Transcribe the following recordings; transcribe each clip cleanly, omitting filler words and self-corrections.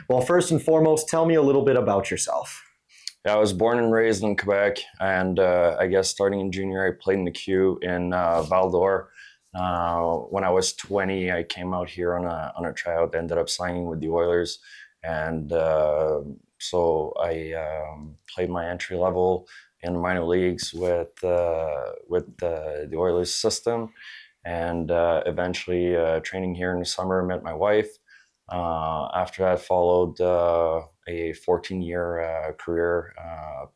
Well, first and foremost, tell me a little bit about yourself. Yeah, I was born and raised in Quebec, and I guess starting in junior, I played in the Q in Val d'Or. When I was 20, I came out here on a tryout. Ended up signing with the Oilers, and so I played my entry level in the minor leagues with the Oilers system, and eventually training here in the summer. Met my wife. After that, followed a 14-year career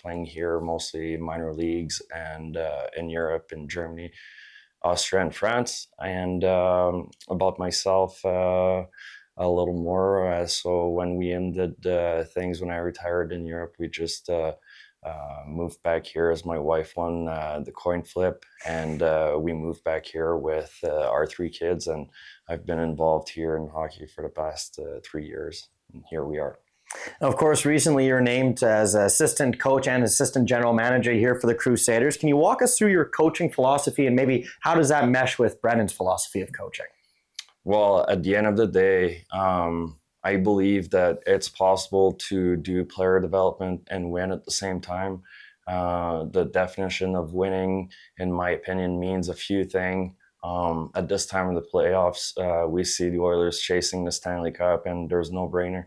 playing here, mostly minor leagues and in Europe, in Germany, Austria, and France. And about myself, a little more. So when we ended things, when I retired in Europe, we just moved back here as my wife won the coin flip, and we moved back here with our three kids, and I've been involved here in hockey for the past 3 years, and here we are. Of course, recently you're named as assistant coach and assistant general manager here for the Crusaders. Can you walk us through your coaching philosophy and maybe how does that mesh with Brennan's philosophy of coaching? Well, at the end of the day, I believe that it's possible to do player development and win at the same time. The definition of winning, in my opinion, means a few things. At this time of the playoffs, we see the Oilers chasing the Stanley Cup, and there's no brainer.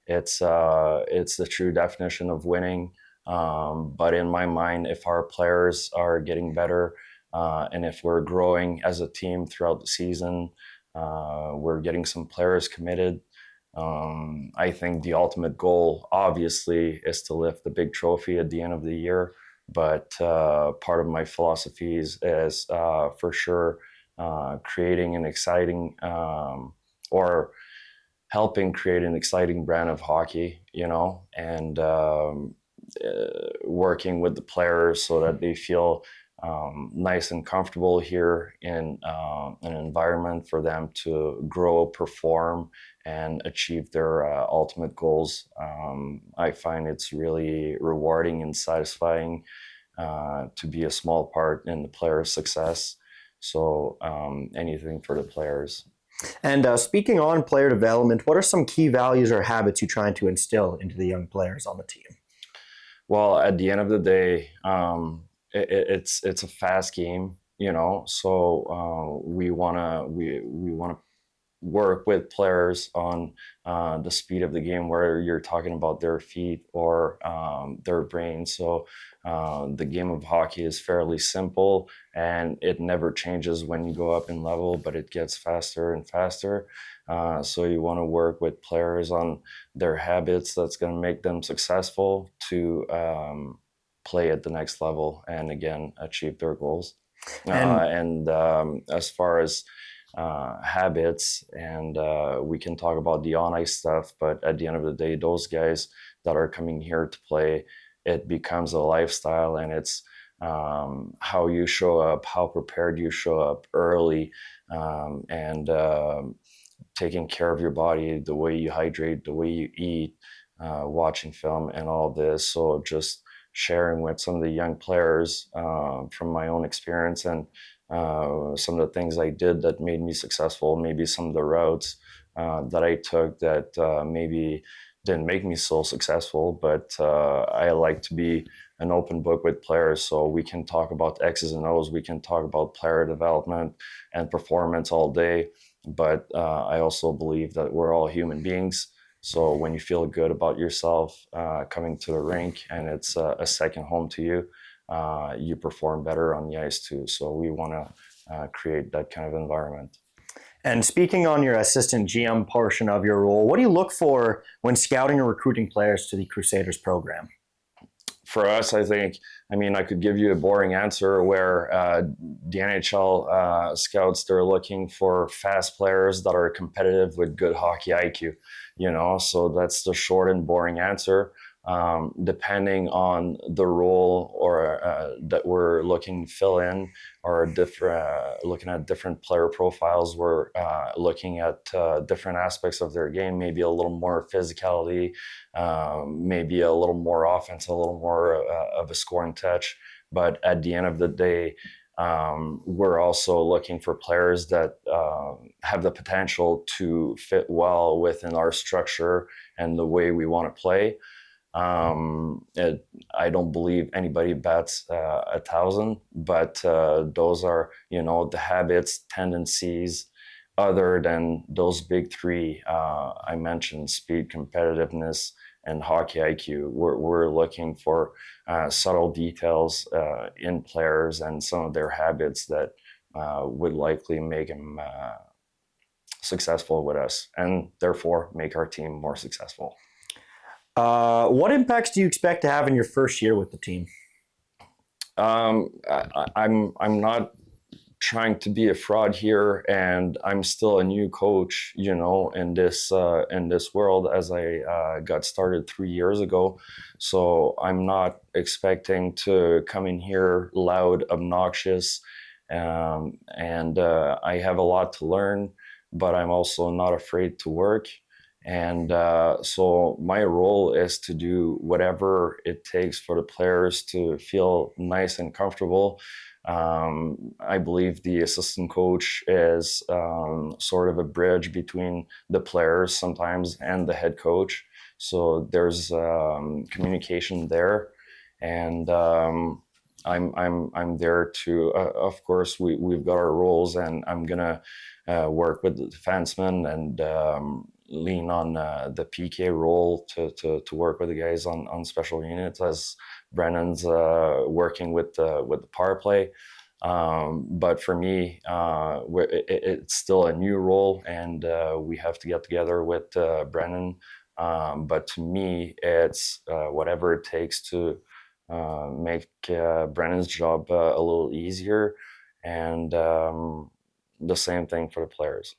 It's the true definition of winning. But in my mind, if our players are getting better, and if we're growing as a team throughout the season, we're getting some players committed. I think the ultimate goal, obviously, is to lift the big trophy at the end of the year. But part of my philosophy is for sure creating an exciting or helping create an exciting brand of hockey, and working with the players so that they feel nice and comfortable here in an environment for them to grow, perform, and achieve their ultimate goals. I find it's really rewarding and satisfying to be a small part in the players' success. So anything for the players. And speaking on player development, what are some key values or habits you're trying to instill into the young players on the team? Well, at the end of the day, it's a fast game, So we wanna work with players on the speed of the game, whether you're talking about their feet or their brain. So the game of hockey is fairly simple, and it never changes when you go up in level, but it gets faster and faster. So you want to work with players on their habits that's going to make them successful to play at the next level and again achieve their goals. And as far as habits, and we can talk about the on ice stuff, but at the end of the day, those guys that are coming here to play, it becomes a lifestyle, and it's how you show up, how prepared you show up early, and taking care of your body, the way you hydrate, the way you eat, watching film, and all this. So just sharing with some of the young players from my own experience and some of the things I did that made me successful, maybe some of the routes that I took that maybe didn't make me so successful, but I like to be an open book with players, so we can talk about X's and O's, we can talk about player development and performance all day, but I also believe that we're all human beings. So when you feel good about yourself coming to the rink and it's a second home to you, you perform better on the ice too. So we want to create that kind of environment. And speaking on your assistant GM portion of your role, what do you look for when scouting or recruiting players to the Crusaders program? For us, I could give you a boring answer where the NHL scouts, they're looking for fast players that are competitive with good hockey IQ, so that's the short and boring answer. Depending on the role or that we're looking to fill in, or looking at different player profiles, we're looking at different aspects of their game, maybe a little more physicality, maybe a little more offense, a little more of a scoring touch. But at the end of the day, We're also looking for players that have the potential to fit well within our structure and the way we want to play. I don't believe anybody bats 1,000, but those are, the habits, tendencies, other than those big three I mentioned: speed, competitiveness, and hockey IQ. We're looking for subtle details in players and some of their habits that would likely make them successful with us, and therefore make our team more successful. What impacts do you expect to have in your first year with the team? I'm not trying to be a fraud here, and I'm still a new coach, in this world, as I got started 3 years ago. So I'm not expecting to come in here loud, obnoxious, and I have a lot to learn, but I'm also not afraid to work. And so my role is to do whatever it takes for the players to feel nice and comfortable. I believe the assistant coach is sort of a bridge between the players sometimes and the head coach. So there's communication there, and I'm there to. Of course, we've got our roles, and I'm gonna work with the defensemen and lean on the PK role to work with the guys on special units, as Brennan's working with the power play. But for me, it's still a new role, and we have to get together with Brennan. But to me, it's whatever it takes to make Brennan's job a little easier, and the same thing for the players.